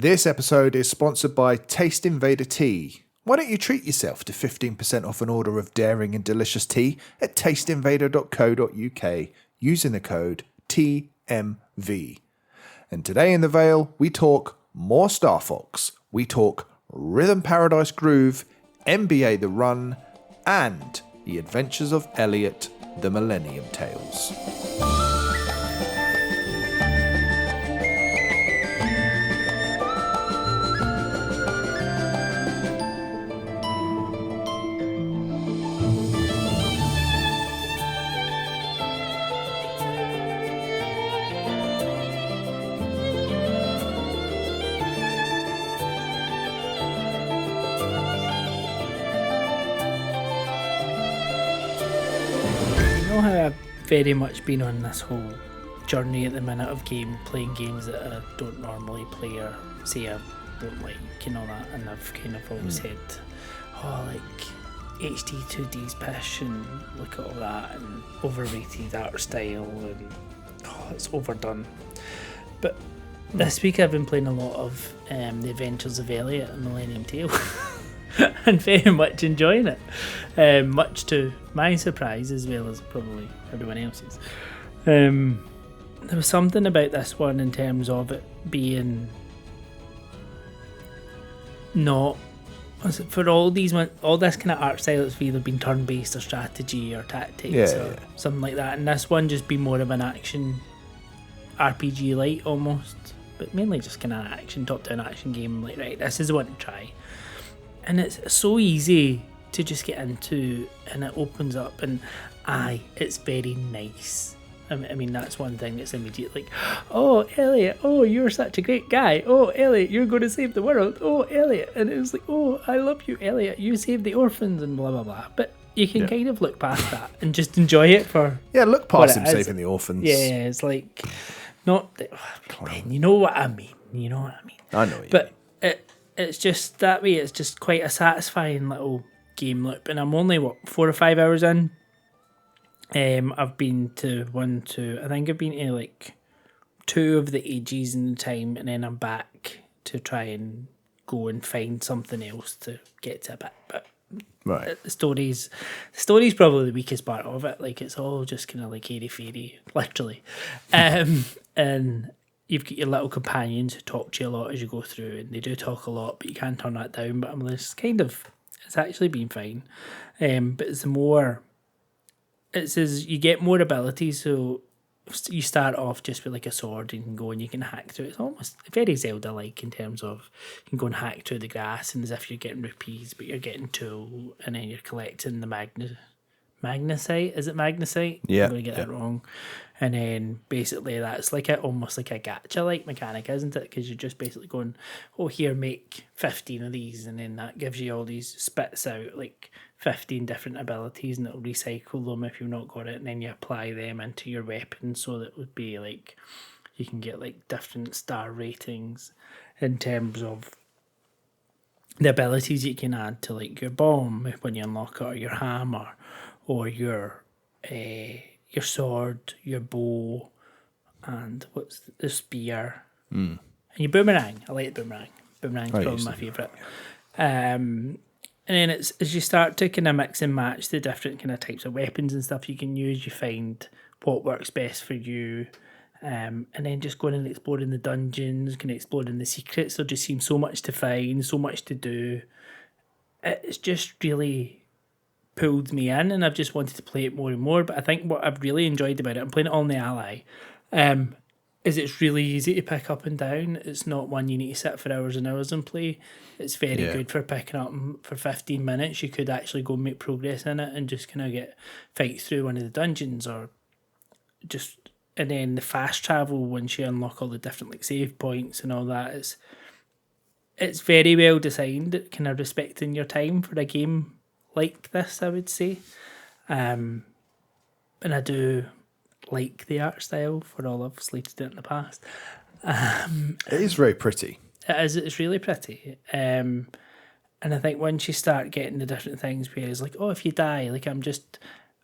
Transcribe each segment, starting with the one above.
This episode is sponsored by Taste Invader Tea. Why don't you treat yourself to 15% off an order of daring and delicious tea at tasteinvader.co.uk using the code TMV. And today in the Vale, we talk more Star Fox, we talk Rhythm Paradise Groove, NBA The Run, and the Adventures of Elliot, the Millennium Tales. How I've very much been on this whole journey at the minute of playing games that I don't normally play or say I don't like and all that, and I've kind of always said, oh, like HD 2D's pish and look at all that and overrated art style and it's overdone. But this week I've been playing a lot of the Adventures of Elliot and Millennium Tales. And very much enjoying it, much to my surprise as well as probably everyone else's. There was something about this one in terms of it being not for all this kind of art style. It's either been turn-based or strategy or tactics or something like that, and this one just be more of an action RPG light almost, but mainly just kind of an action top-down action game. Like, right, this is the one to try. And it's so easy to just get into, and it opens up, and it's very nice. I mean, that's one thing that's immediate, like, oh, Elliot, oh, you're such a great guy. Oh, Elliot, you're going to save the world. Oh, Elliot. And it was like, oh, I love you, Elliot. You saved the orphans and blah, blah, blah. But you can kind of look past that and just enjoy it for look past him saving the orphans. Yeah, it's like, not, you know what I mean. I know what you mean. But it's just that way. It's just quite a satisfying little game loop, and I'm only 4 or 5 hours in. I've been to I think I've been to like 2 of the ages in the time, and then I'm back to try and go and find something else to get to a bit. But the story's probably the weakest part of it. Like, it's all just kind of like airy fairy, literally, and you've got your little companions who talk to you a lot as you go through, and they do talk a lot, but you can't turn that down. But it's actually been fine. But you get more abilities, so you start off just with like a sword and you can go and you can hack through it. It's almost very Zelda-like in terms of you can go and hack through the grass, and as if you're getting rupees, but you're getting tool, and then you're collecting the magnesite. Is it magnesite? Yeah. I'm going to get that wrong. And then basically that's like almost like a gacha-like mechanic, isn't it? Because you're just basically going, oh, here, make 15 of these, and then that gives you all these, spits out like 15 different abilities, and it'll recycle them if you've not got it, and then you apply them into your weapon, so that would be like, you can get like different star ratings in terms of the abilities you can add to like your bomb when you unlock it, or your hammer, or your sword, your bow, and what's the spear, and your boomerang. I like the boomerang. Boomerang's probably my favourite. And then it's as you start to kind of mix and match the different kind of types of weapons and stuff you can use, you find what works best for you. And then just going and exploring the dungeons, kind of exploring the secrets. There just seems so much to find, so much to do. It's just really pulled me in, and I've just wanted to play it more and more. But I think what I've really enjoyed about it, I'm playing it on the Ally, is it's really easy to pick up and down. It's not one you need to sit for hours and hours and play. It's very good for picking up for 15 minutes. You could actually go and make progress in it and just kind of fight through one of the dungeons, or just, and then the fast travel once you unlock all the different like save points and all that. It's very well designed, kind of respecting your time for a game like this, I would say. And I do like the art style, for all I've slated it in the past. It is very pretty. It's really pretty. And I think once you start getting the different things where it's like, oh, if you die, like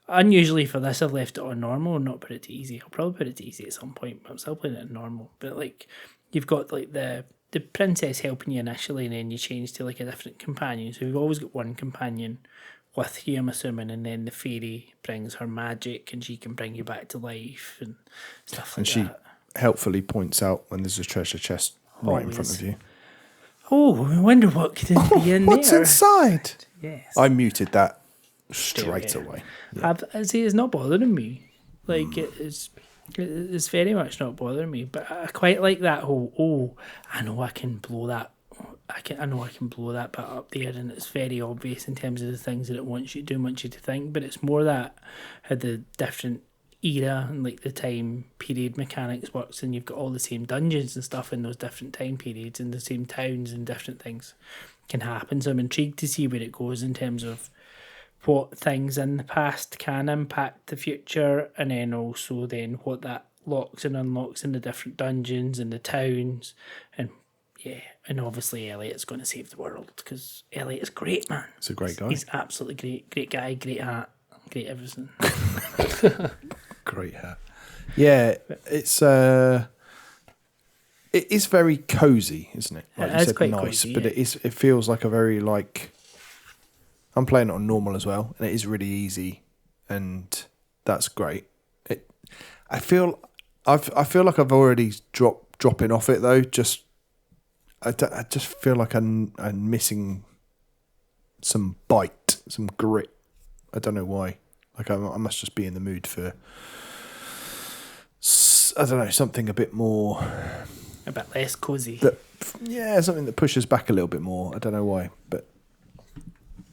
unusually for this, I've left it on normal and not put it to easy. I'll probably put it to easy at some point, but I'm still playing it in normal. But like, you've got like the the princess helping you initially, and then you change to like a different companion. So you've always got one companion with you, I'm assuming, and then the fairy brings her magic, and she can bring you back to life and stuff like And she that. helpfully points out when there's a treasure chest right in front Always. of you. Oh, I wonder what could be in What's there. inside? Yes. I muted that straight away. Yeah. I see, it's not bothering me. Like it's very much not bothering me. But I quite like that whole. Oh, I know I can blow that. I know I can blow that bit up there, and it's very obvious in terms of the things that it wants you to do and wants you to think. But it's more that how the different era and like the time period mechanics works, and you've got all the same dungeons and stuff in those different time periods, and the same towns and different things can happen. So I'm intrigued to see where it goes in terms of what things in the past can impact the future, and then also then what that locks and unlocks in the different dungeons and the towns. And yeah, and obviously Elliot's going to save the world, because Elliot is great, man. He's a great guy. He's absolutely great guy, great hat, great everything. Great hat. Yeah, it is very cozy, isn't it? Like It you is said, quite nice, cozy, but yeah. it feels like a very like. I'm playing it on normal as well, and it is really easy, and that's great. I feel like I've already dropping off it though. I just feel like I'm missing some bite, some grit. I don't know why. Like I must just be in the mood for. I don't know, something a bit more. A bit less cozy. Something that pushes back a little bit more. I don't know why, but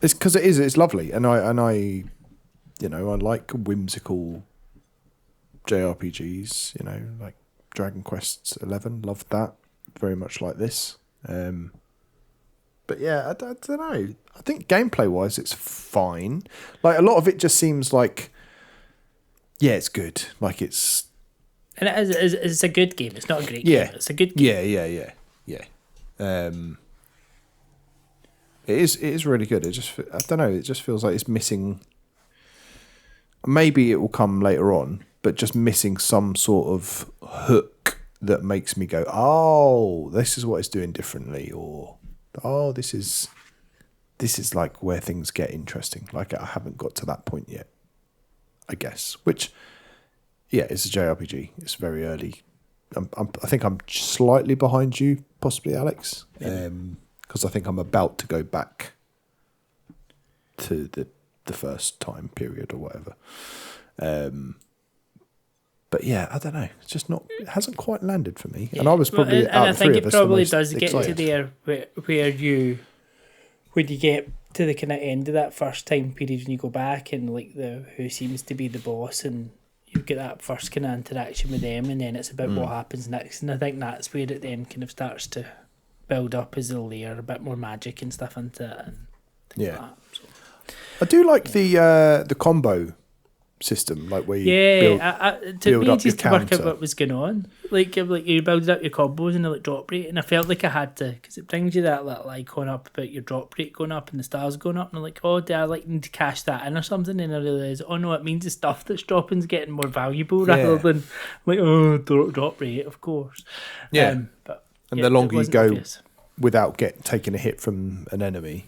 it's because it's lovely, and I like whimsical JRPGs. Like Dragon Quest 11, loved that very much like this. But yeah, I don't know. I think gameplay wise, it's fine. Like a lot of it just seems like, yeah, it's good. Like it's. And it's a good game. It's not a great game. It's a good game. Yeah. It is really good. I don't know. It just feels like it's missing. Maybe it will come later on, but just missing some sort of hook that makes me go, oh, this is what it's doing differently, or oh, this is like where things get interesting. Like I haven't got to that point yet, I guess. Which, yeah, it's a JRPG. It's very early. I think I'm slightly behind you, possibly, Alex, because I think I'm about to go back to the first time period or whatever. But yeah, I don't know. It's just not. It hasn't quite landed for me. And I was probably out of the three of us the most does get excited. to there when you get to the kind of end of that first time period, when you go back and like who seems to be the boss, and you get that first kind of interaction with them, and then it's about what happens next. And I think that's where it then kind of starts to build up as a layer, a bit more magic and stuff into it. And things like that, so. I do like the combo system, like where you build it took me up ages your to work out counter. what was going on. Like you build up your combos and the drop rate, and I felt like I had to, because it brings you that little icon up about your drop rate going up and the stars going up, and I'm like, oh, do I need to cash that in or something? And I realise, oh no, it means the stuff that's dropping is getting more valuable rather than like, oh, drop rate, of course. But the longer you go obvious. without taking a hit from an enemy,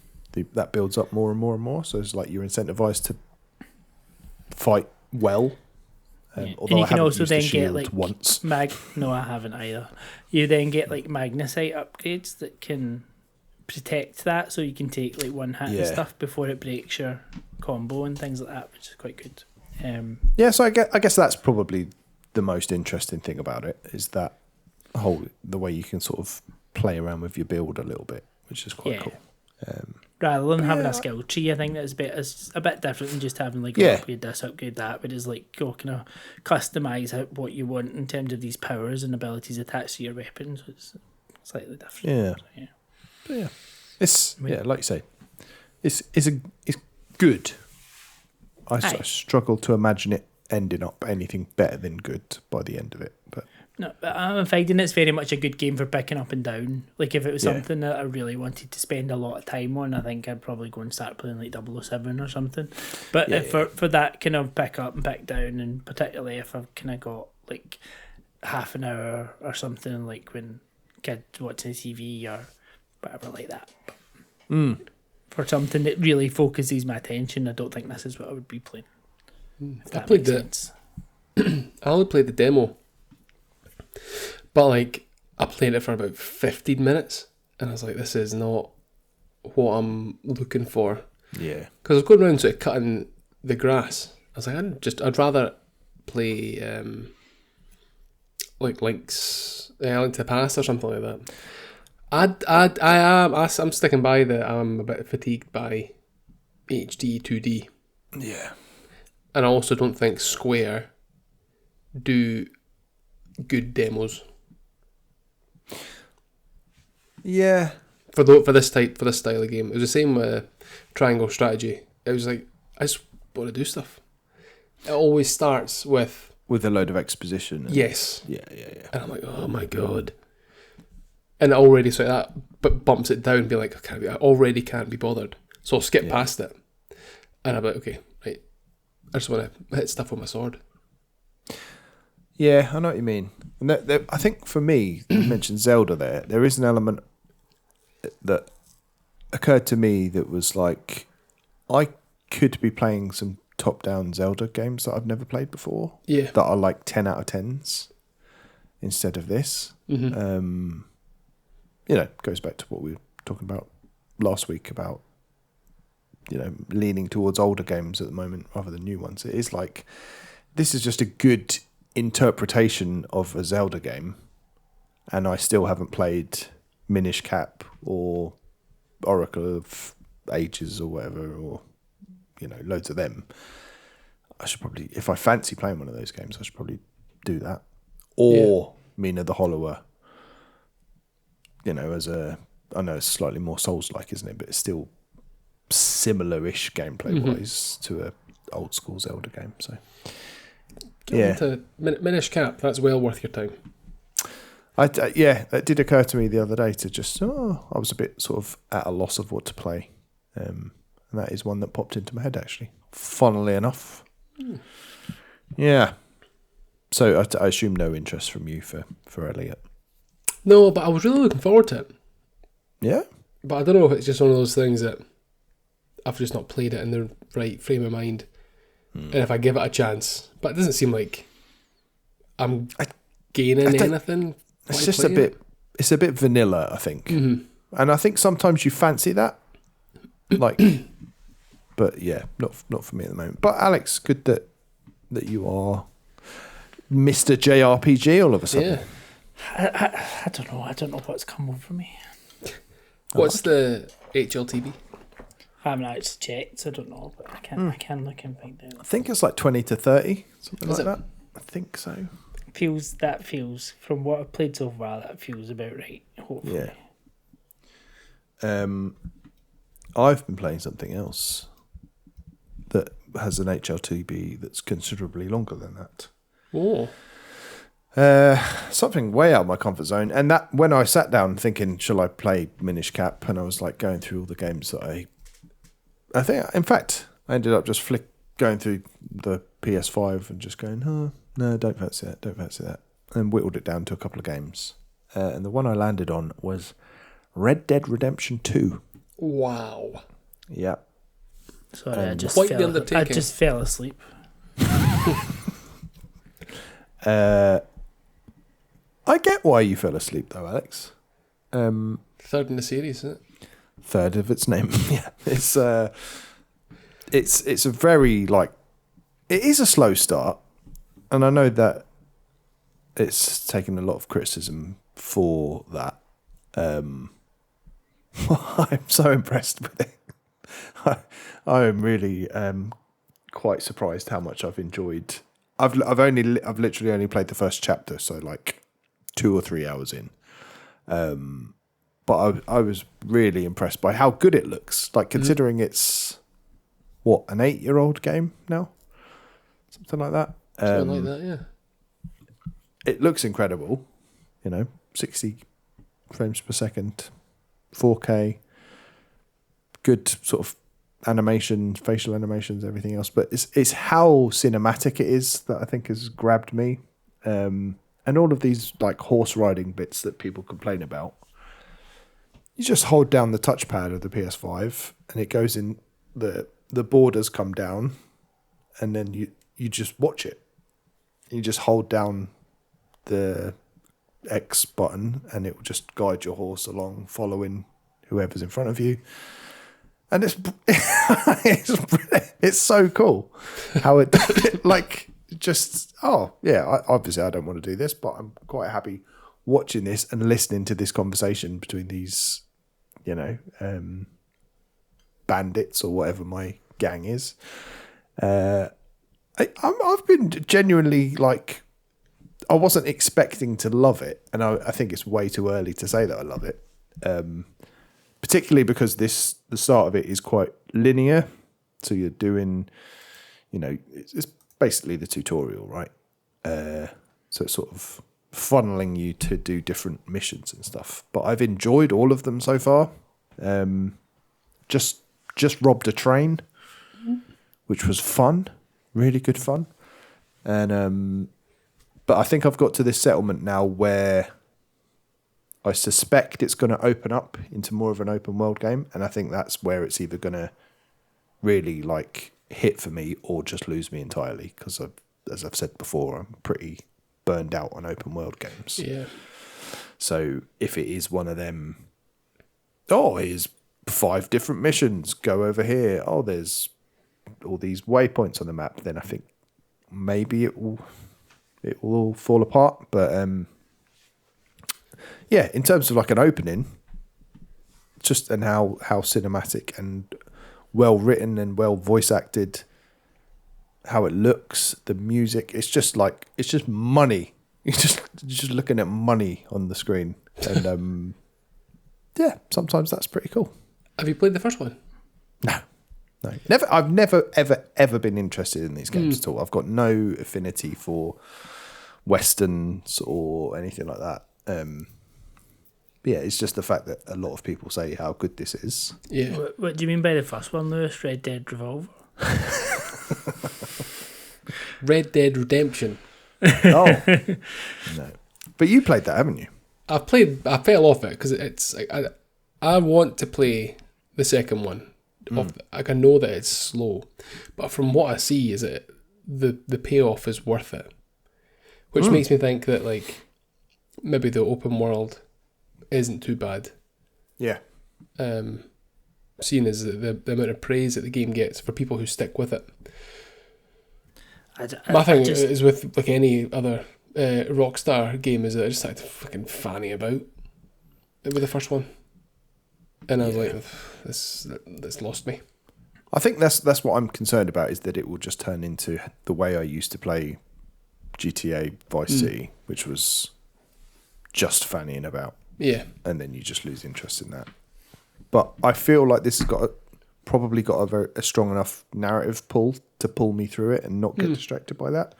that builds up more and more and more. So it's like you're incentivized to fight well. Although and you I can haven't also used the then get shield like once. No, I haven't either. You then get like magnesite upgrades that can protect that, so you can take like one hit and stuff before it breaks your combo and things like that, which is quite good. So I guess that's probably the most interesting thing about it, is that the way you can sort of play around with your build a little bit, which is quite cool. Rather than having a skill tree, I think that's a bit different than just having like upgrade this, upgrade that, but it's like go kind of customise what you want in terms of these powers and abilities attached to your weapons. It's slightly different. It's like you say, it's good. I struggle to imagine it ending up anything better than good by the end of it, but. No, but I'm finding it's very much a good game for picking up and down. Like if it was something that I really wanted to spend a lot of time on, I think I'd probably go and start playing like 007 or something. But for that kind of pick up and pick down, and particularly if I've kind of got like half an hour or something, like when kid watching TV or whatever like that. But for something that really focuses my attention, I don't think this is what I would be playing. If that makes sense. I only played the demo, but like I played it for about 15 minutes, and I was like, this is not what I'm looking for. Yeah. Because I was going around sort of cutting the grass. I was like, I'd rather play like Link to the Past or something like that. I'm sticking by that. I'm a bit fatigued by HD 2D. Yeah. And I also don't think Square do good demos. Yeah. For this style of game. It was the same with Triangle Strategy. It was like, I just want to do stuff. It always starts with a load of exposition. yes. Yeah. And I'm like, oh my god. And it already sort of that but bumps it down and be like, I already can't be bothered. So I'll skip past it. And I'm like, okay, right. I just want to hit stuff with my sword. Yeah, I know what you mean. And I think for me, you mentioned Zelda there. There is an element that occurred to me that was like, I could be playing some top-down Zelda games that I've never played before. Yeah. That are like 10 out of 10s instead of this. Mm-hmm. Goes back to what we were talking about last week about, leaning towards older games at the moment rather than new ones. It is like, this is just a good interpretation of a Zelda game, and I still haven't played Minish Cap or Oracle of Ages or whatever, or loads of them. I should probably, if I fancy playing one of those games, I should probably do that. Or Mina the Hollower. I know it's slightly more Souls-like, isn't it? But it's still similar-ish gameplay-wise to a old school Zelda game. So, To Minish Cap, that's well worth your time. It did occur to me the other day to just, I was a bit sort of at a loss of what to play. And that is one that popped into my head, actually. Funnily enough. Yeah. So I assume no interest from you for Elliot. No, but I was really looking forward to it. Yeah? But I don't know if it's just one of those things that I've just not played it in the right frame of mind. And if I give it a chance. But it doesn't seem like I'm gaining anything. It's just a bit vanilla, I think. Mm-hmm. And I think sometimes you fancy that. Like, but yeah, not for me at the moment. But Alex, good that you are Mr. JRPG all of a sudden. Yeah. I don't know. I don't know what's come over me. What's the HLTV? I haven't actually checked, so I don't know, but I can look and find out. I think it's like 20 to 30, something like that. I think so. Feels from what I've played so far, that feels about right, hopefully. Yeah. I've been playing something else that has an HLTB that's considerably longer than that. Oh. Something way out of my comfort zone. And that when I sat down thinking, shall I play Minish Cap? And I was like going through all the games that I think, in fact, I ended up just going through the PS5 and just going, no, don't fancy that. And whittled it down to a couple of games. And the one I landed on was Red Dead Redemption 2. Wow. Yeah. Sorry, I just fell asleep. I get why you fell asleep though, Alex. Third in the series, isn't it? Third of its name. Yeah. It's a very it is a slow start, and I know that it's taken a lot of criticism for that. I'm so impressed with it. I am really quite surprised how much I've enjoyed. I've literally only played the first chapter, so like 2 or 3 hours in. But I was really impressed by how good it looks. Like considering it's an 8-year-old game now, something like that. Something like that, yeah. It looks incredible. 60 frames per second, 4K, good sort of animation, facial animations, everything else. But it's how cinematic it is that I think has grabbed me. And and all of these like horse riding bits that people complain about. You just hold down the touchpad of the PS5 and it goes in, the borders come down, and then you just watch it. You just hold down the X button and it will just guide your horse along, following whoever's in front of you. And it's so cool how it like just, obviously I don't want to do this, but I'm quite happy watching this and listening to this conversation between these, bandits or whatever my gang is. I've been genuinely like, I wasn't expecting to love it, and I think it's way too early to say that I love it. Particularly because the start of it is quite linear, so you're doing, it's basically the tutorial, right? So it's sort of funneling you to do different missions and stuff. But I've enjoyed all of them so far. Just robbed a train, which was fun, really good fun, and but I think I've got to this settlement now where I suspect it's going to open up into more of an open world game, and I think that's where it's either going to really like hit for me or just lose me entirely, because as I've said before, I'm pretty burned out on open world games. Yeah. So if it is one of them, here's 5 different missions, go over here. Oh, there's all these waypoints on the map. Then I think maybe it will all fall apart. But in terms of like an opening, just and how cinematic and well written and well voice acted, how it looks, the music, it's just money. You're just looking at money on the screen, and sometimes that's pretty cool. Have you played the first one? No. Never. I've never ever been interested in these games at all. I've got no affinity for westerns or anything like that. It's just the fact that a lot of people say how good this is. Yeah. What do you mean by the first one, Lewis? Red Dead Revolver? Red Dead Redemption. Oh no! But you played that, haven't you? I played a lot of it because it's like I want to play the second one. I can know that it's slow, but from what I see, is that the payoff is worth it, which makes me think that like maybe the open world isn't too bad. Yeah. Seeing as the amount of praise that the game gets for people who stick with it. My thing is with like any other Rockstar game is that I just started fucking fanny about with the first one, and I was like, this lost me. I think that's what I'm concerned about, is that it will just turn into the way I used to play GTA Vice City, which was just fannying about. Yeah, and then you just lose interest in that. But I feel like this has probably got a strong enough narrative pull to pull me through it and not get distracted by that.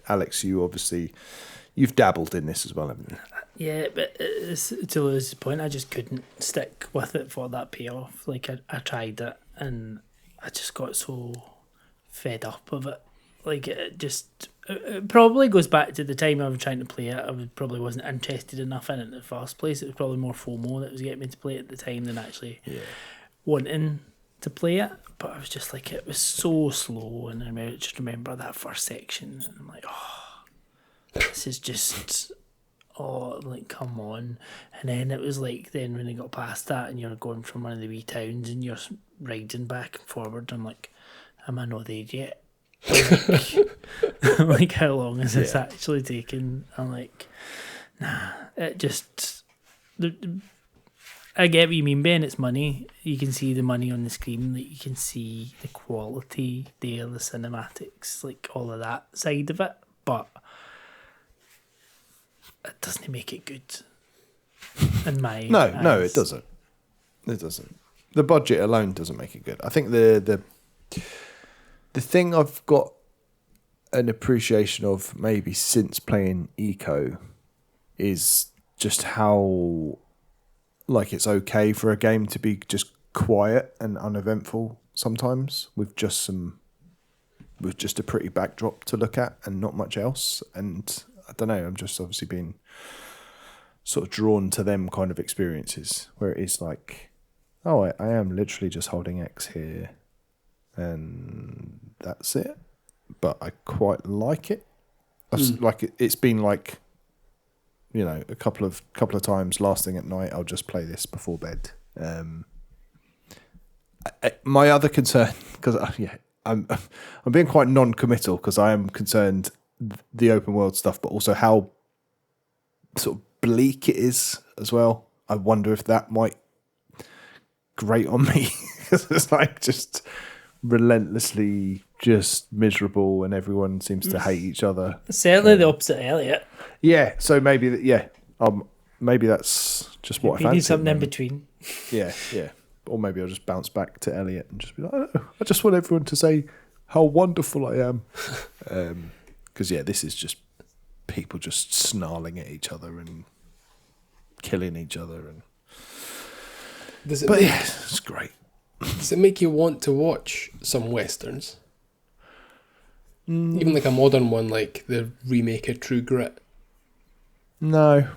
Alex, you've dabbled in this as well, haven't you? Yeah, but to Lewis's point, I just couldn't stick with it for that payoff. Like I tried it and I just got so fed up of it. Like it probably goes back to the time I was trying to play it. Probably wasn't interested enough in it in the first place. It was probably more FOMO that was getting me to play it at the time than actually wanting to play it. But I was just like, it was so slow, and I just remember that first section, and I'm like, this is just, like, come on. And then it was like, then when I got past that, and you're going from one of the wee towns, and you're riding back and forward, I'm like, am I not there yet? Like how long is this actually taking? I'm like, nah, it just, I get what you mean, Ben. It's money. You can see the money on the screen. Like, you can see the quality there, the cinematics, like all of that side of it. But it doesn't make it good. In my eyes. No, it doesn't. It doesn't. The budget alone doesn't make it good. I think the thing I've got an appreciation of maybe since playing Eco is just how like it's okay for a game to be just quiet and uneventful sometimes, with just some with just a pretty backdrop to look at and not much else. And I don't know, I'm just obviously being sort of drawn to them kind of experiences where it is like, oh, I am literally just holding X here and that's it. But I quite like it. Like it's been like, you know, a couple of times last thing at night, I'll just play this before bed. My other concern, because I'm being quite non-committal because I am concerned the open world stuff, but also how sort of bleak it is as well. I wonder if that might grate on me because it's like just relentlessly just miserable and everyone seems to hate each other. Certainly the opposite of Elliot. Yeah, so maybe maybe that's just what I fancy. You need something in between. Yeah. Or maybe I'll just bounce back to Elliot and just be like, oh, I just want everyone to say how wonderful I am. Because, this is just people just snarling at each other and killing each other. It's great. Does it make you want to watch some Westerns? Even like a modern one, like the remake of True Grit? No.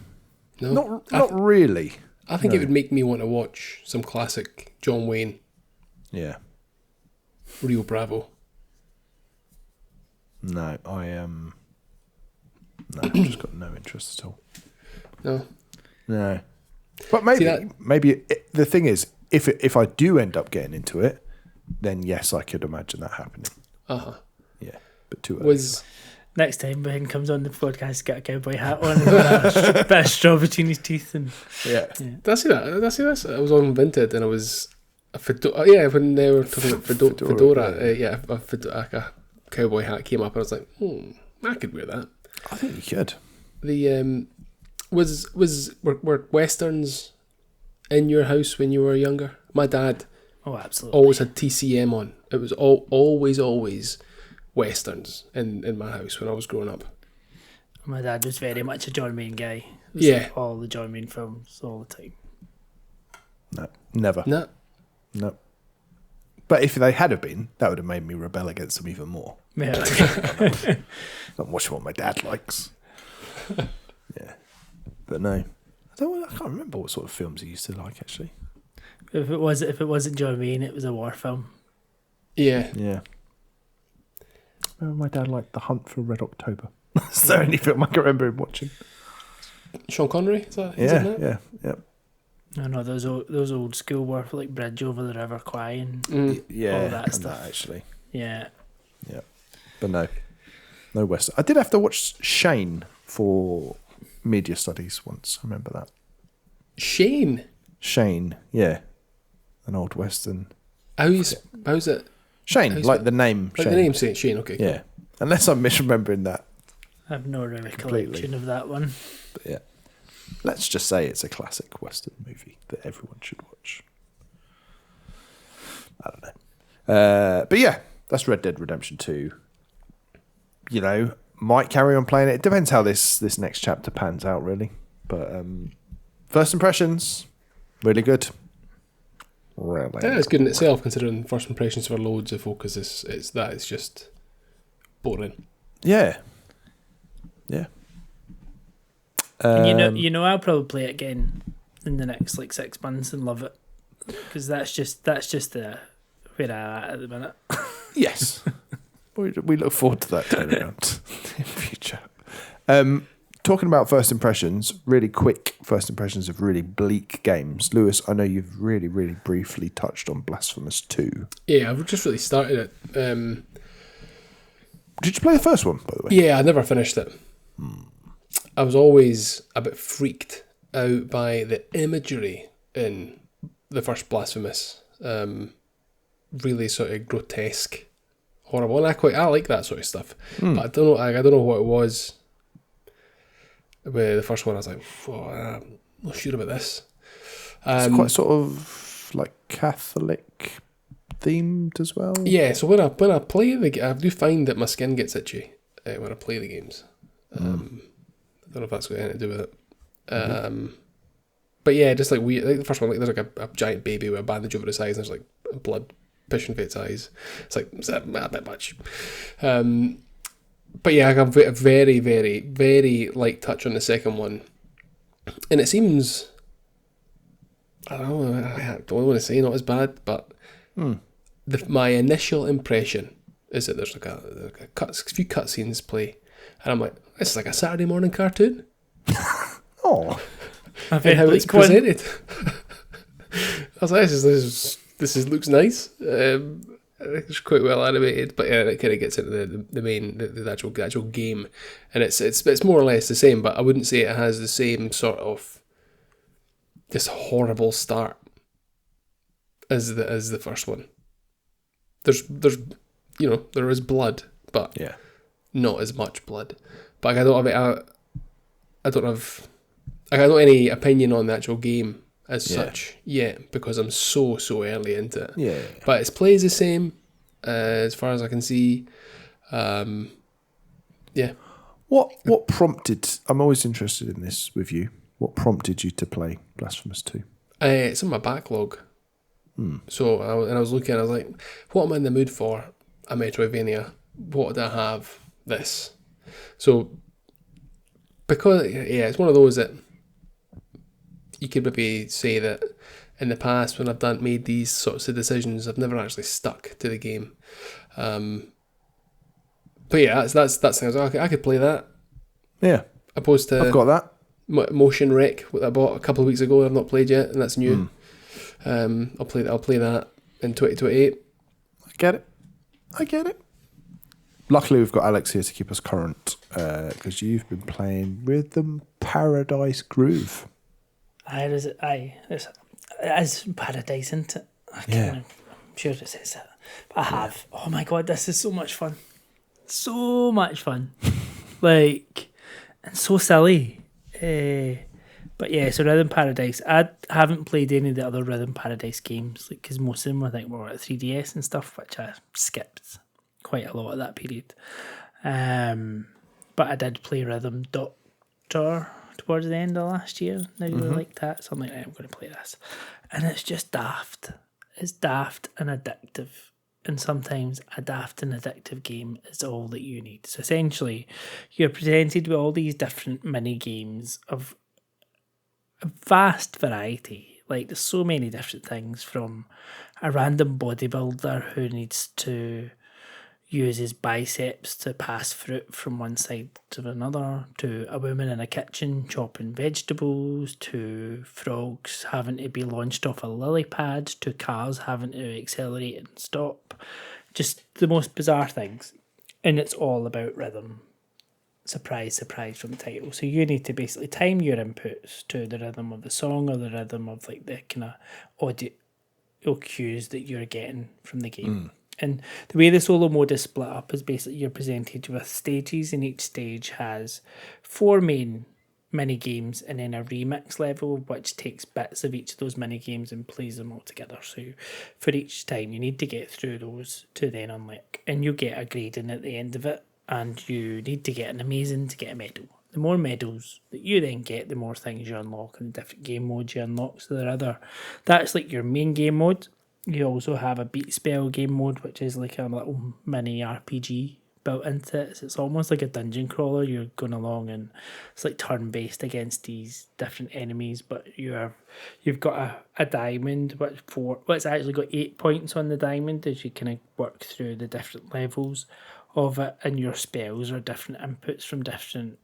Not really. I think it would make me want to watch some classic John Wayne. Yeah. Rio Bravo. No, I've just got no interest at all. No. But maybe the thing is, if I do end up getting into it, then yes, I could imagine that happening. Yeah, but too early. Next time Ben comes on the podcast, get a cowboy hat on and a bit of straw between his teeth. And Did I see that? Did I see this? I was on Vinted and it was a fedora. When they were talking about fedora, a cowboy hat came up and I was like, I could wear that. I think you could. The were Westerns in your house when you were younger? My dad absolutely always had TCM on. It was always Westerns in my house when I was growing up. My dad was very much a John Wayne guy. Like all the John Wayne films all the time. No, never. No. But if they had been, that would have made me rebel against them even more. Yeah. I'm watching what my dad likes. Yeah. But no. I can't remember what sort of films he used to like, actually. If it wasn't John Wayne, it was a war film. Yeah. Remember my dad liked The Hunt for Red October. That's the only film I can remember him watching. Sean Connery? Is that yeah. No, those old school war, like Bridge Over the River Kwai and all that stuff. That actually. Yeah. But no Western. I did have to watch Shane for media studies once. I remember that. Shane, yeah, an old Western. How's it? Shane, like the name. Like Shane. the name saying Shane. Okay. Yeah, cool. Unless I'm misremembering that. I have no recollection of that one. But yeah, let's just say it's a classic Western movie that everyone should watch. I don't know. But yeah, that's Red Dead Redemption 2. Might carry on playing it. It depends how this next chapter pans out, really. But first impressions, really good. Really. Yeah, it's good in itself, considering first impressions for loads of folk it's just boring. Yeah. And I'll probably play it again in the next 6 months and love it, because that's just where I'm at the minute. Yes. We look forward to that turnaround in future. Talking about first impressions, really quick first impressions of really bleak games. Lewis, I know you've really, really briefly touched on Blasphemous 2. Yeah, I've just really started it. Did you play the first one, by the way? Yeah, I never finished it. I was always a bit freaked out by the imagery in the first Blasphemous. Really sort of grotesque, horrible, and I like that sort of stuff. But I don't know what it was with the first one. I was like, I'm not sure about this. It's quite sort of like Catholic themed as well. Yeah, so when I play I do find that my skin gets itchy when I play the games. I don't know if that's got anything to do with it. But yeah, just like weird. Like the first one, like there's like a giant baby with a bandage over his eyes, and there's like blood pushing for its eyes. It's like, is that a bit much? But yeah, I have a very, very, very light touch on the second one. And it seems, I don't know, I don't want to say not as bad, but my initial impression is that there's like a few cutscenes play. And I'm like, this is like a Saturday morning cartoon. Oh. And how it's presented. I was like, this looks nice. It's quite well animated, but yeah, it kind of gets into the actual game, and it's more or less the same. But I wouldn't say it has the same sort of this horrible start as the first one. There's there is blood, but not as much blood. But I don't have any opinion on the actual game as such yet, because I'm so early into it. Yeah. But it plays the same as far as I can see. What prompted? I'm always interested in this with you. What prompted you to play Blasphemous 2? It's in my backlog. So I was looking. I was like, what am I in the mood for? A Metroidvania. What do I have? This. So because it's one of those that you could maybe say that in the past when I've made these sorts of decisions, I've never actually stuck to the game. But yeah, that's thing. I was like, okay, I could play that. Yeah. Opposed to I've got that. Motion Wreck that I bought a couple of weeks ago. I've not played yet, and that's new. I'll play that in 2028. I get it. Luckily, we've got Alex here to keep us current, because you've been playing Rhythm Paradise Groove. It's paradise, isn't it? I'm sure it says that. But I have. Oh my god, this is so much fun. So much fun. Like, and so silly. But yeah, so Rhythm Paradise. I haven't played any of the other Rhythm Paradise games, because most of them I think were at 3DS and stuff, which I skipped quite a lot of that period. But I did play Rhythm Doctor towards the end of last year. I really liked that, so I'm like, I'm going to play this. And it's just daft. It's daft and addictive. And sometimes a daft and addictive game is all that you need. So essentially, you're presented with all these different mini games of a vast variety. Like, there's so many different things, from a random bodybuilder who needs to use his biceps to pass fruit from one side to another, to a woman in a kitchen chopping vegetables, to frogs having to be launched off a lily pad, to cars having to accelerate and stop. Just the most bizarre things. And it's all about rhythm. Surprise, surprise from the title. So you need to basically time your inputs to the rhythm of the song, or the rhythm of like the kind of audio cues that you're getting from the game. And the way the solo mode is split up is basically you're presented with stages, and each stage has 4 main mini games and then a remix level which takes bits of each of those mini games and plays them all together. So for each time you need to get through those to then unlock, and you get a grading at the end of it, and you need to get an amazing to get a medal. The more medals that you then get, the more things you unlock and the different game modes you unlock. So that's like your main game mode. You also have a beat spell game mode, which is like a little mini RPG built into it. So it's almost like a dungeon crawler. You're going along and it's like turn-based against these different enemies, but you've got a diamond, it's actually got 8 points on the diamond as you kind of work through the different levels of it, and your spells are different inputs from different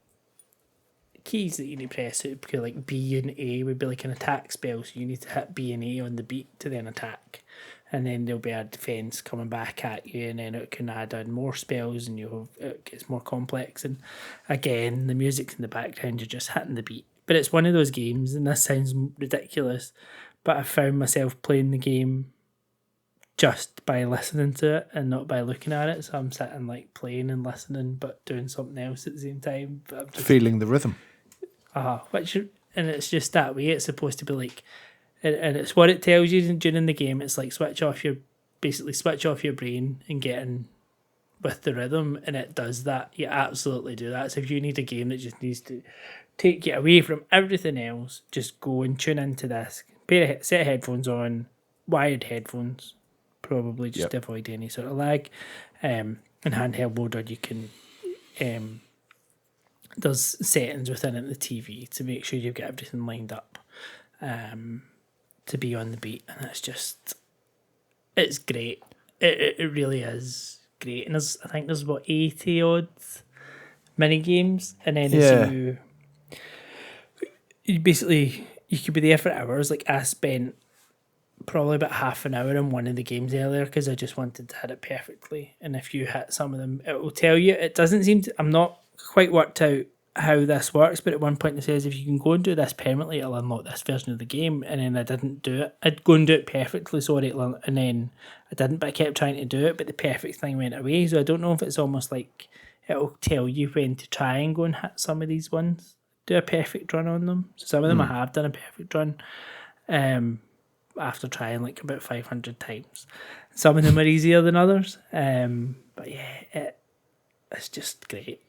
keys that you need to press. So it would be like B and A would be like an attack spell, so you need to hit B and A on the beat to then attack, and then there'll be a defense coming back at you, and then it can add on more spells, and it gets more complex, and again the music's in the background, you're just hitting the beat. But it's one of those games, and this sounds ridiculous, but I found myself playing the game just by listening to it and not by looking at it. So I'm sitting like playing and listening but doing something else at the same time, but I'm just feeling the rhythm. And it's just that way. It's supposed to be like, and it's what it tells you during the game. It's like switch off your brain and get in with the rhythm, and it does that. You absolutely do that. So if you need a game that just needs to take you away from everything else, just go and tune into this. Set of headphones on, wired headphones, probably, just to avoid any sort of lag. In handheld mode, you can there's settings within it, the TV, to make sure you've got everything lined up to be on the beat, and it's great. It really is great, and I think there's 80 odd mini games, and then as you basically you could be there for hours. Like I spent probably about half an hour in one of the games earlier because I just wanted to hit it perfectly, and if you hit some of them, it will tell you. It doesn't seem to. I'm not quite worked out how this works, but at one point it says if you can go and do this permanently, it'll unlock this version of the game, and then I didn't do it. I'd go and do it perfectly, and then I didn't, but I kept trying to do it, but the perfect thing went away, so I don't know if it's almost like it'll tell you when to try and go and hit some of these ones, do a perfect run on them. So some of them I have done a perfect run after trying like about 500 times. Some of them are easier than others, but yeah, it's just great.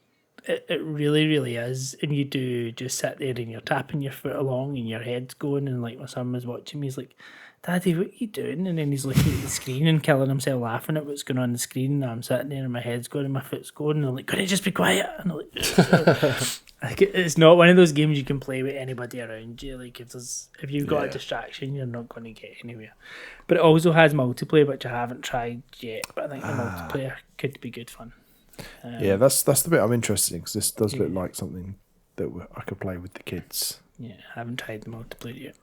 It really, really is. And you do just sit there and you're tapping your foot along and your head's going, and like my son was watching me, he's like, Daddy, what are you doing? And then he's looking at the screen and killing himself laughing at what's going on the screen, and I'm sitting there and my head's going and my foot's going, and I'm like, could it just be quiet? And I'm like, like, it's not one of those games you can play with anybody around you. Like if you've got a distraction, you're not going to get anywhere. But it also has multiplayer, which I haven't tried yet, but I think the multiplayer could be good fun. That's the bit I'm interested in, because this does look like something that I could play with the kids. Yeah, I haven't tried the multiplayer yet.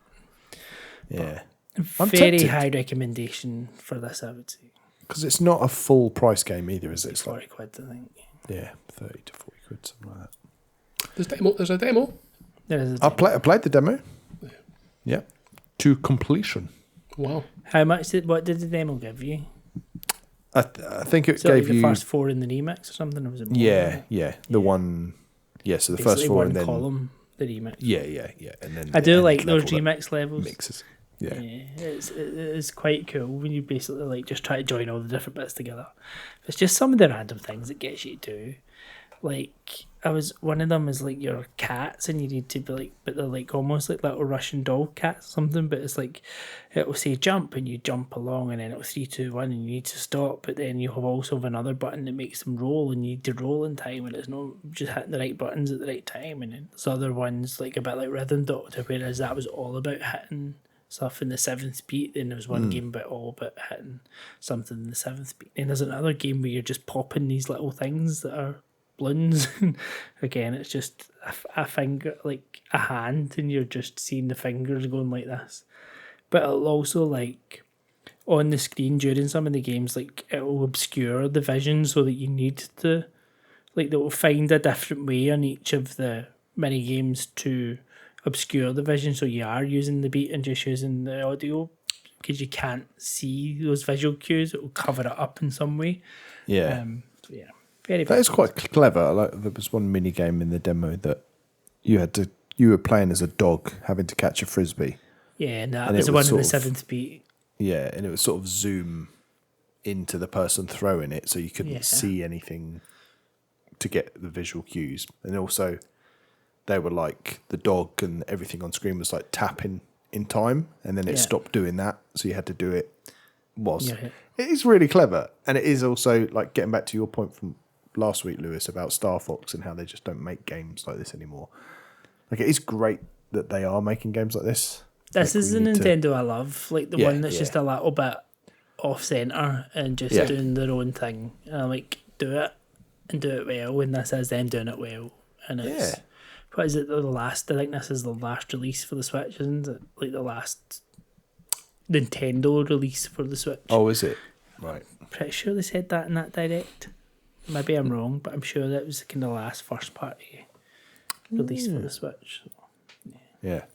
Yeah. I'm very tempted. High recommendation for this, I would say. Because it's not a full price game either, is it? It's 40 quid, I think. Yeah, 30 to 40 quid, something like that. There's a demo? There is a demo. I played the demo. Yeah. To completion. Wow. How much what did the demo give you? I think it gave like you the first 4 in the remix or something, or was it more? The one. Yeah, so the basically first 4 one and then column, the remix. Yeah, and then I do like those remix levels. Mixes. Yeah, it's quite cool when you basically like just try to join all the different bits together. It's just some of the random things it gets you to do. Like one of them is like your cats, and you need to be like, but they're like almost like little Russian doll cats or something. But it's like it will say jump, and you jump along, and then it'll 3, 2, 1, and you need to stop. But then you have another button that makes them roll, and you need to roll in time, and it's not just hitting the right buttons at the right time. And then there's other ones like a bit like Rhythm Doctor, whereas that was all about hitting stuff in the 7th beat. Then there was one game about hitting something in the 7th beat. And there's another game where you're just popping these little things that are balloons. Again, it's just a finger, like a hand, and you're just seeing the fingers going like this. But it'll also, like, on the screen during some of the games, like, it'll obscure the vision so that you need to, like, they will find a different way on each of the mini games to obscure the vision, so you are using the beat and just using the audio, because you can't see those visual cues. It will cover it up in some way. Yeah. Very that is quite clever. Like, there was one mini game in the demo that you were playing as a dog having to catch a frisbee. Yeah, and that was the one in the 7th beat. Yeah, and it would sort of zoom into the person throwing it, so you couldn't see anything to get the visual cues. And also, they were like, the dog and everything on screen was like tapping in time, and then it stopped doing that, so you had to do it. It is really clever, and it is also, like, getting back to your point from last week, Lewis, about Star Fox and how they just don't make games like this anymore. Like, it is great that they are making games like this. This is the Nintendo I love, like the one that's just a little bit off centre and just doing their own thing. And I'm like, do it and do it well. And this is them doing it well. And it's what is it? The last? I think this is the last release for the Switch, isn't it? Like the last Nintendo release for the Switch. Oh, is it? Right. Pretty sure they said that in that direct. Maybe I'm wrong, but I'm sure that was kind of the last first party release for the Switch. So, yeah,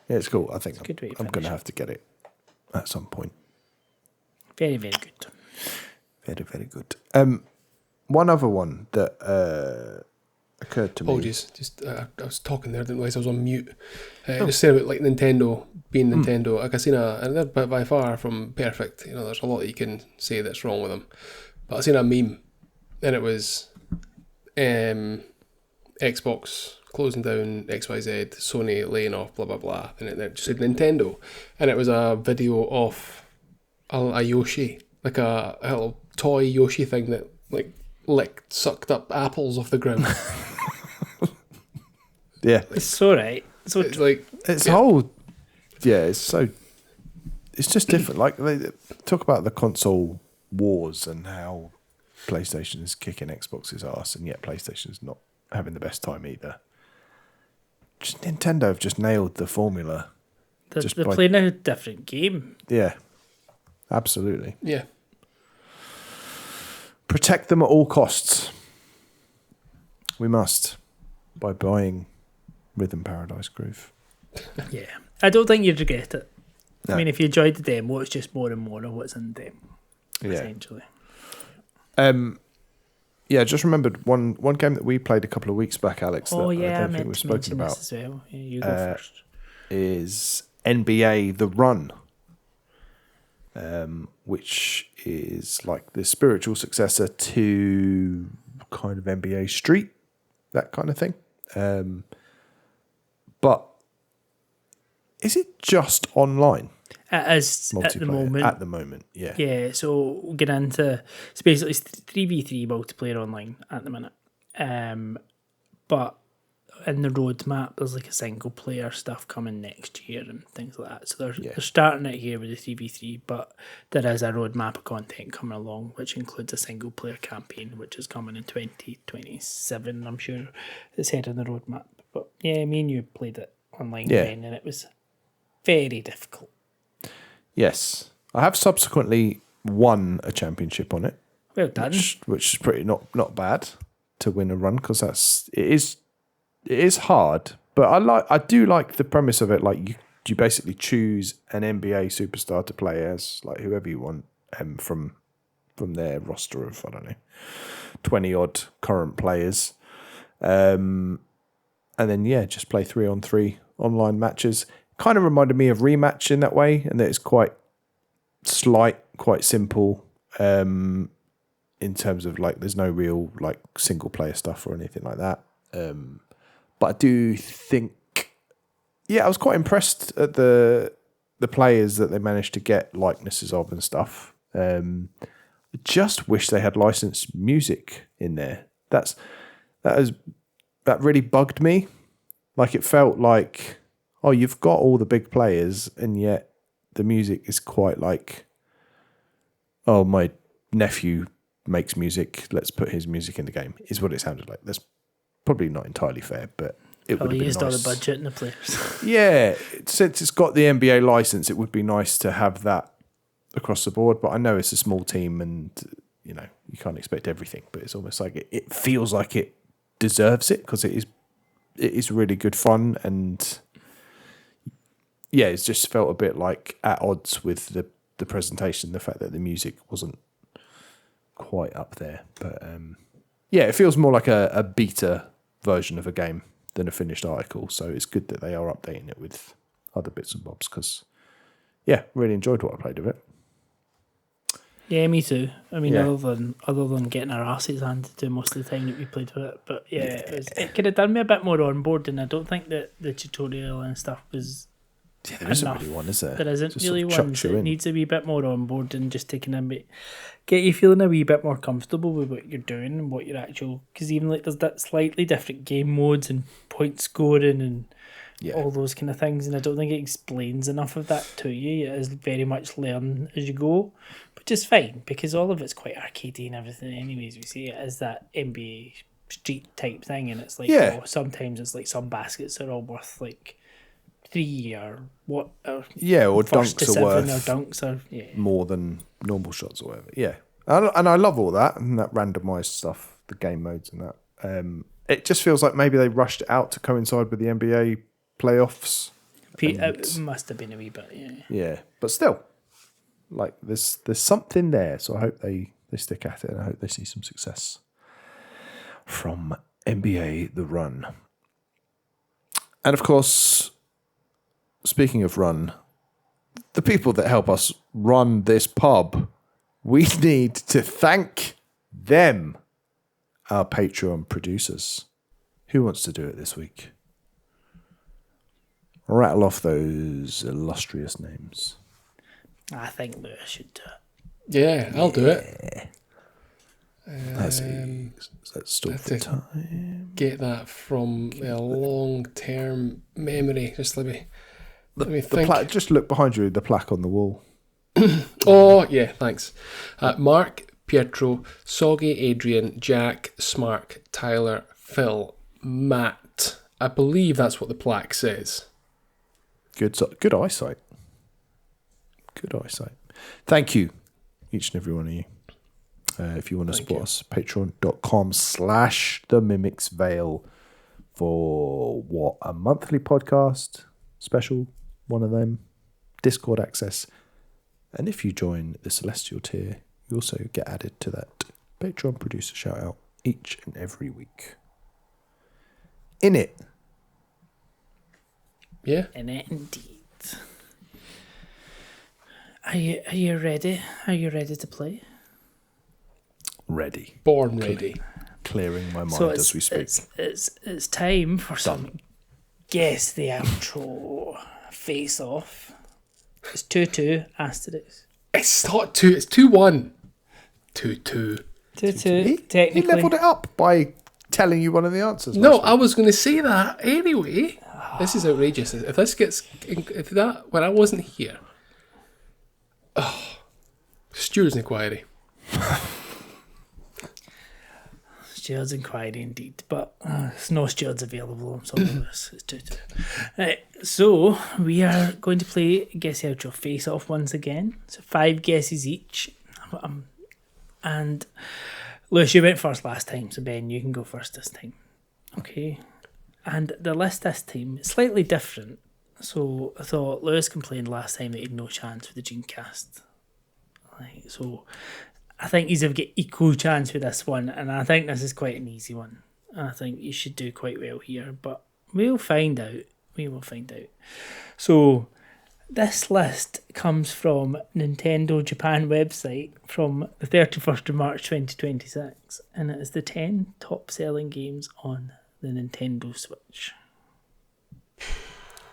it's cool. I think I'm going to have to get it at some point. Very, very good. Very, very good. One other one that occurred to me. Apologies, just I was talking there, didn't realise I was on mute. Just saying about like Nintendo being Nintendo. Like I seen and they're by far from perfect. You know, there's a lot that you can say that's wrong with them. But I seen a meme, and it was Xbox closing down XYZ, Sony laying off, blah blah blah, and it just said Nintendo, and it was a video of a Yoshi, like a little toy Yoshi thing that like sucked up apples off the ground. Yeah. It's so right. So It's like It's whole. Yeah, it's just different. Like they talk about the console wars and how PlayStation is kicking Xbox's ass, and yet PlayStation's not having the best time either. Just Nintendo have just nailed the formula. they're playing a different game. Yeah, absolutely. yeah. Protect them at all costs. We must by buying Rhythm Paradise Groove. Yeah. I don't think you'd regret it. No. I mean, if you enjoyed the demo, it's just more and more of what's in the demo, essentially. Yeah, just remembered one game that we played a couple of weeks back, Alex. Oh, that yeah, I I don't think meant we've to spoken mention about. this as well. Yeah, you go first. Is NBA The Run, which is like the spiritual successor to kind of NBA Street, that kind of thing. But is it just online? It is at the Multiplayer? moment. At the moment, yeah. Yeah, so we'll get into it's basically 3v3 multiplayer online at the minute. But in the roadmap, there's like a single player stuff coming next year and things like that. So they're starting it here with the 3v3, but there is a roadmap of content coming along, which includes a single player campaign, which is coming in 2027. I'm sure it's head on the roadmap. But yeah, me and you played it online then, and it was very difficult. Yes. I have subsequently won a championship on it. Well done. Which is pretty not bad to win a run, because it is hard, but I do like the premise of it. Like you basically choose an NBA superstar to play as, like whoever you want, from their roster of, I don't know, 20 odd current players, and then just play 3-on-3 online matches. Kind of reminded me of Rematch in that way, and that it's quite slight, quite simple, in terms of like there's no real like single player stuff or anything like that. But I do think, I was quite impressed at the players that they managed to get likenesses of and stuff. I just wish they had licensed music in there. That really bugged me. Like it felt like, oh, you've got all the big players, and yet the music is quite like, oh, my nephew makes music, let's put his music in the game, is what it sounded like. That's probably not entirely fair, but it would have been used nice. all the budget and the players. Yeah, since it's got the NBA license, it would be nice to have that across the board, but I know it's a small team and, you can't expect everything, but it's almost like it feels like it deserves it, because it is really good fun, and it's just felt a bit like at odds with the presentation, the fact that the music wasn't quite up there. But it feels more like a beta version of a game than a finished article, so it's good that they are updating it with other bits and bobs, because really enjoyed what I played of it. Yeah, me too. I mean, other than getting our asses handed to most of the time that we played with it, but it could have done me a bit more on board, and I don't think that the tutorial and stuff was. Yeah, there isn't really one, is there? There isn't just really sort of one. chucks you It in. needs to be a bit more on board and just taking a bit, get you feeling a wee bit more comfortable with what you're doing and what your actual. Because even like there's that slightly different game modes and point scoring and all those kind of things, and I don't think it explains enough of that to you. It is very much learn as you go, which is fine because all of it's quite arcadey and everything. Anyways, we see it as that NBA Street type thing, and it's like sometimes it's like some baskets are all worth like 3 or what? Or dunks are worth dunks are more than normal shots or whatever. Yeah, and I love all that and that randomised stuff, the game modes and that. It just feels like maybe they rushed it out to coincide with the NBA playoffs. It must have been a wee bit, Yeah, but still, like there's something there. So I hope they stick at it, and I hope they see some success from NBA The Run. And of course, speaking of run, the people that help us run this pub, we need to thank them, our Patreon producers. Who wants to do it this week? Rattle off those illustrious names. I think Lewis should do it. Yeah, I'll do it. Let's stop for time. Get that from a long-term memory. Just let me think. Just look behind you, the plaque on the wall. Oh, yeah, thanks. Mark, Pietro, Soggy, Adrian, Jack, Smark, Tyler, Phil, Matt. I believe that's what the plaque says. Good eyesight. Good eyesight. Thank you, each and every one of you. If you want to support us, patreon.com/themimicsvale for what? A monthly podcast special, one of them, Discord access. And if you join the Celestial tier, you also get added to that Patreon producer shout out each and every week. In it. Yeah. In it, indeed. Are you ready? Are you ready to play? Ready. Born ready. Clearing my mind So as we speak. It's time for some guess the outro face off. It's 2-2 asterisk. It's not 2, it's 2-1. 2-2. 2-2 He technically. leveled it up by telling you one of the answers. No, last week. I was going to say that anyway. This is outrageous. If that, when I wasn't here. Oh, Steward's inquiry. Steward's inquiry indeed, but there's no stewards available. I'm sorry, Lewis. It's 2-2. Right, so we are going to play Guess the Outro Face Off once again. So 5 guesses each. And Lewis, you went first last time, so Ben, you can go first this time. Okay. And the list this time is slightly different. So I thought Lewis complained last time that he had no chance with the Dreamcast. Right, so I think he's got equal chance with this one, and I think this is quite an easy one. I think you should do quite well here, but we'll find out. We will find out. So this list comes from Nintendo Japan website from the 31st of March 2026, and it is the 10 top selling games on the Nintendo Switch.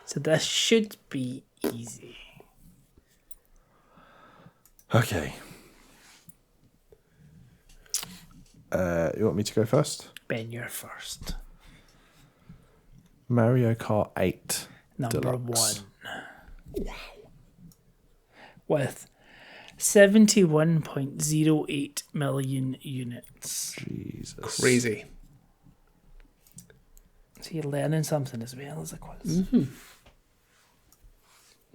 So this should be easy. Okay. You want me to go first? Ben, you're first. Mario Kart 8 Number Deluxe. 1. Wow. With 71.08 million units. Jesus. Crazy. So you're learning something as well as a quiz. Mm-hmm.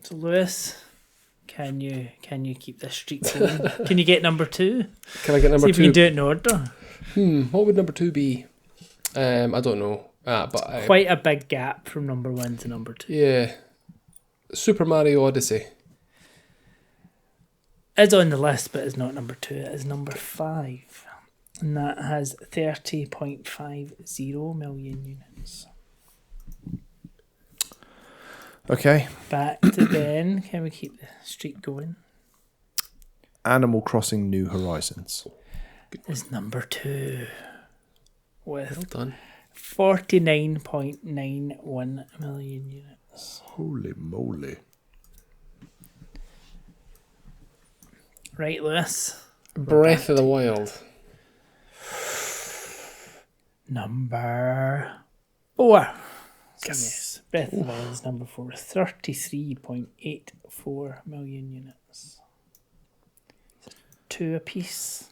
So Lewis, can you keep this streak going? Can you get number 2? Can I get number 2? See if we can do it in order. What would number 2 be? I don't know. But Quite a big gap from number 1 to number 2. Yeah. Super Mario Odyssey. It's on the list, but it's not number 2. It is number 5. And that has 30.50 million units. Okay. Back to Ben. Can we keep the streak going? Animal Crossing New Horizons. Is number 2. With Well done. 49.91 million units. Holy moly. Right, Lewis. Breath of the Wild. Number 4. Yes. Breath of the Wild is number 4. 33.84 million units. 2 apiece.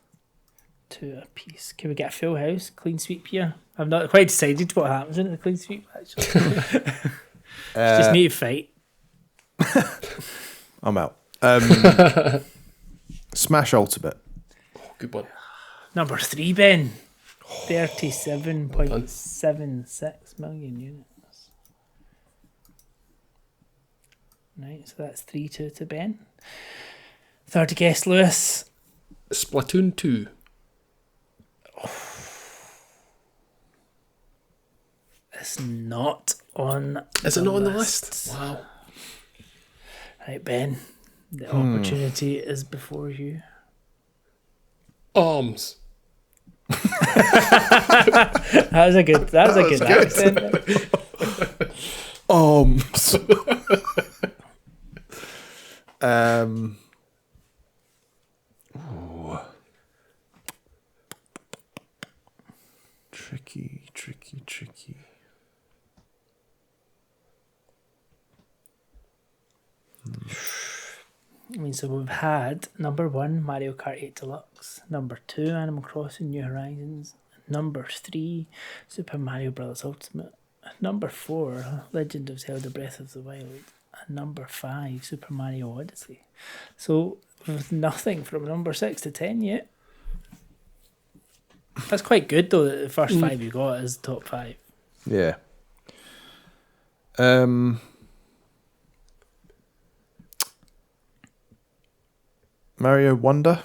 2 apiece. Can we get a full house? Clean sweep here? I've not quite decided what happens in the clean sweep, actually. Just need to fight. I'm out. Smash Ultimate. Good one. Number 3, Ben. 37.76 million units. Right, so that's 3-2 to Ben. Third guess, Lewis. Splatoon 2. It's not on. Is it not on the list? Wow. Right, Ben. The opportunity is before you. Arms. That was a good accent. Arms. I mean, so we've had number 1, Mario Kart 8 Deluxe. Number 2, Animal Crossing New Horizons. Number 3, Super Mario Bros. Ultimate. Number 4, Legend of Zelda Breath of the Wild. And number 5, Super Mario Odyssey. So, with nothing from number 6 to 10 yet. That's quite good, though, that the first 5 you got is top 5. Yeah. Mario Wonder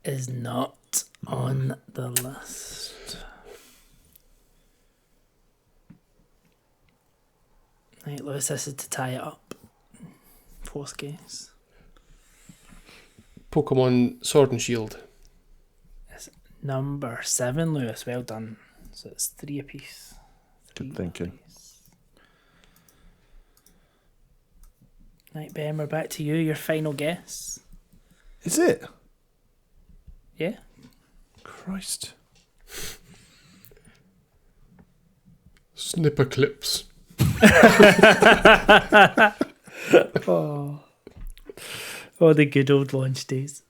Is not on the list. Right, Lewis, this is to tie it up. 4th guess. Pokemon Sword and Shield. It's number 7, Lewis. Well done. So it's 3 apiece. Good thinking. Right, Ben, we're back to you. Your final guess. Is it? Yeah? Christ. Snipper clips. Oh, the good old launch days.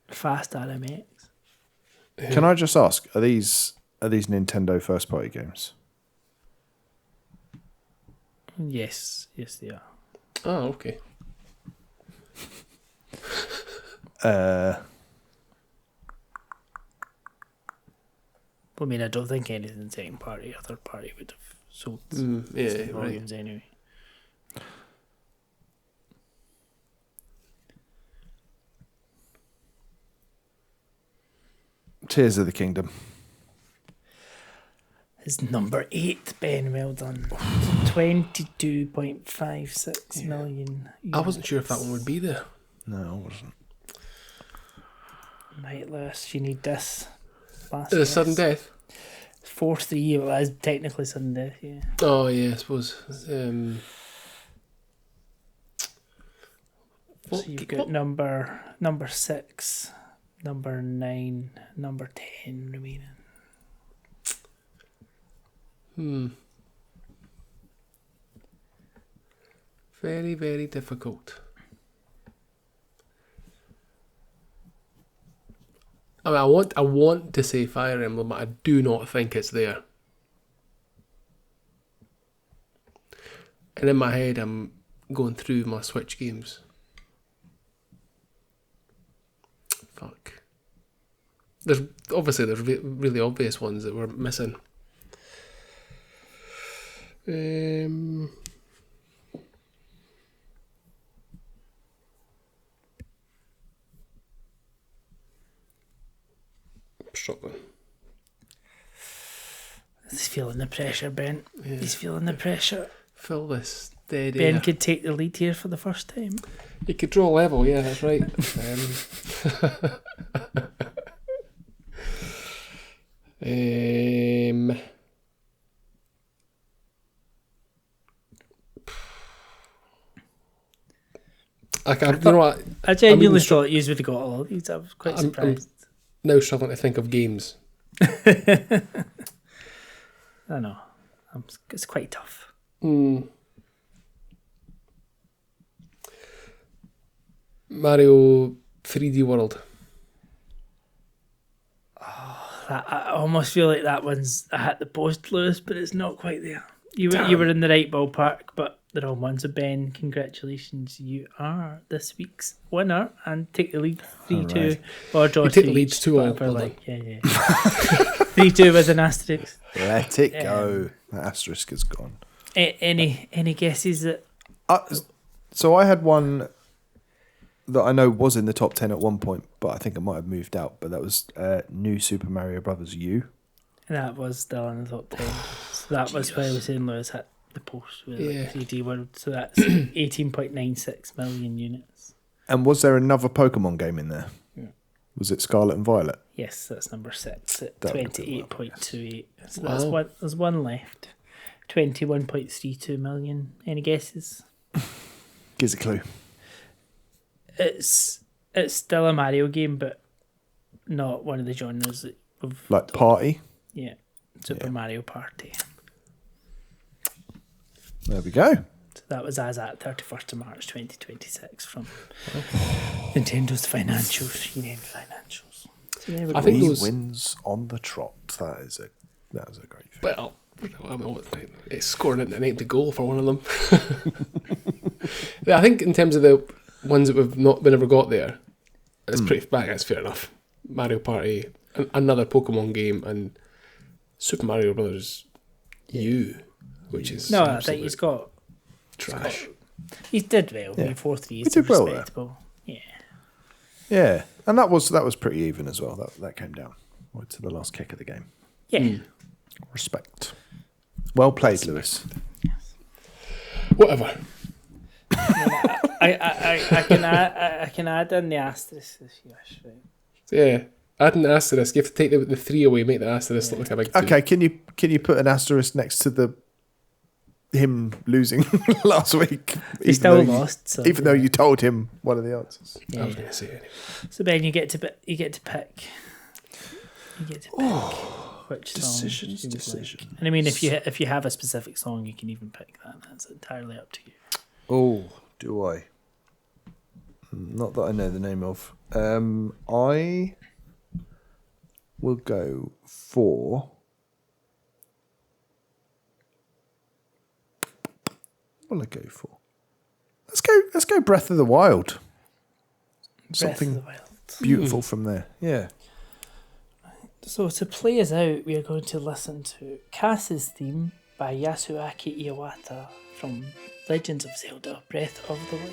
Fast RMX. Can I just ask, are these Nintendo first party games? Yes, they are. Oh, okay. I mean, I don't think anything second party or third party would have sold Yeah, volumes anyway. Tears of the Kingdom. Is number 8, Ben. Well done. 22.56 million. I wasn't sure if that one would be there. No, I wasn't. Right, Lewis, you need this. Last Is it guess. sudden death? 4-3. Well, that is technically sudden death, yeah. Oh, yeah, I suppose. So you've got number 6, number 9, number 10 remaining. Very, very difficult. I mean, I want to say Fire Emblem, but I do not think it's there. And in my head, I'm going through my Switch games. Fuck. There's really obvious ones that we're missing. Struggling. He's feeling the pressure, Ben. Yeah. He's feeling the pressure. Fill this dead Ben air. could take the lead here for the first time. You could draw level, yeah, that's right. You know what? I genuinely thought you would have got all of these. I was quite I'm surprised. now struggling to think of games. I know. It's quite tough. Mario 3D World. I almost feel like that one's I hit the post, Lewis, but it's not quite there. You were in the right ballpark, but the wrong one. So Ben, congratulations, you are this week's winner and take the lead 3-2 or draw. You take the leads 2-all. Yeah. 3-2 with an asterisk. Let it go. The asterisk is gone. Any guesses that? So I had one that I know was in the top 10 at one point, but I think it might have moved out. But that was New Super Mario Brothers U. That was still in the top 10. So that was where I was saying Lewis hit the post with 3D World. So that's 18.96 million units. And was there another Pokemon game in there? Yeah. Was it Scarlet and Violet? Yes, that's number 6 at That would be 28.28. So Wow. there's one left. 21.32 million. Any guesses? Gives a clue. It's still a Mario game, but not one of the genres that we've Like Party? yeah. Super Mario Party. There we go. So that was as at 31st of March 2026 from Nintendo's financials, year-end financials. So there we go. I think 3 those- wins on the trot. That is a great thing. Well, I mean, it's scoring an empty goal for one of them. Yeah, I think in terms of the ones that we never got there, it's pretty. That's fair enough. Mario Party, another Pokemon game, and Super Mario Brothers U, which is No, I think absolute he's got trash. He did well. Yeah. 4-3 is He did well there. respectable. Yeah. Yeah, and that was pretty even as well. That came down right to the last kick of the game. Yeah. Respect. Well played, Lewis. Whatever. I can add in the asterisk if you wish. Right? Yeah, add an asterisk. You have to take the 3 away, make the asterisk look like a big 2. Okay, can you put an asterisk next to him losing last week? He still lost. So, even though you told him one of the answers. I was going to say anyway. So Ben, you get to pick. You get to pick which song you would decision. like. And I mean, if you have a specific song, you can even pick that. That's entirely up to you. Oh, do I? Not that I know the name of. I will go for. What will I go for? Let's go Breath of the Wild. Something Breath of the Wild. beautiful from there. Yeah. So to play us out, we are going to listen to Cass's theme by Yasuaki Iwata from Legends of Zelda: Breath of the Wild.